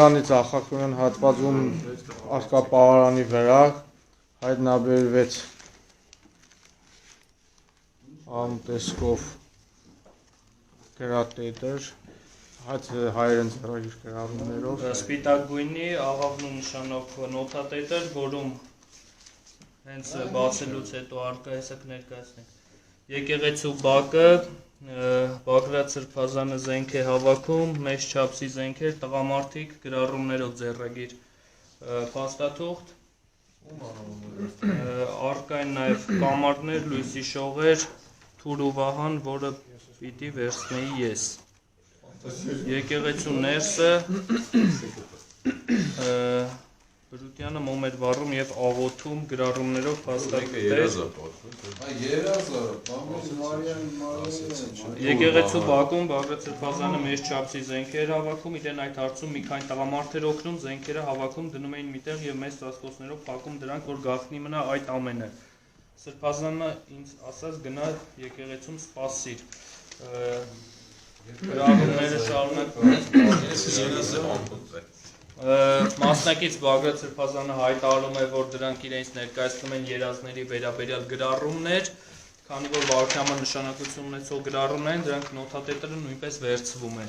Պարանի ծախախորեն հատվածում արկա պարանի վրա հայտնաբերվեց անտեսկով գրատետր, հայերեն ձեռագիր գրառումներով սպիտակ գույնի աղավնու նշանով նոթատետր, որում հենց բացելուց հետո արկա հեսակ ներկայացնենք։ Եկեղեցու բակը Բագրատ Սրբազանը զենք է հավաքում, մեծ չափսի զենքեր, տղամարդիկ գրառումներով ձեռագիր փաստաթուղթ, արկային նաև կամարներ, լույսի շողեր, Թուր ու Վահան, որը պիտի վերցնեի ես։ Եկեղեցու ներսը Բրուտյանը մոմ էր վառում և աղոթում գրառումներով փաստաթղթեր։ Եկեղեցու բակում Բագրատ Սրբազանը մեծ չափսի զենքեր հավաքում, իրեն այդ հարցում մի քանի տղամարդ էր օգնում, զենքերը հավաքում, դնում էին միտեղ և մեծ ծածկոցներով փակում դրանք, որ գաղտնի մնա այդ ամենը։ Սրբազանը ինձ ասաց գնա եկեղեցում սպասիր։ Գրառումները շարունակվում։ Մասնակից Բագրատ Սրբազանը հայտարարում է, որ դրանք իրենց ներկայացնում են երազների վերաբերյալ գրառումներ, քանի որ վարչյանը նշանակություն ունեցող գրառումներ են, դրանք նոթատետրը նույնպես վերցվում է։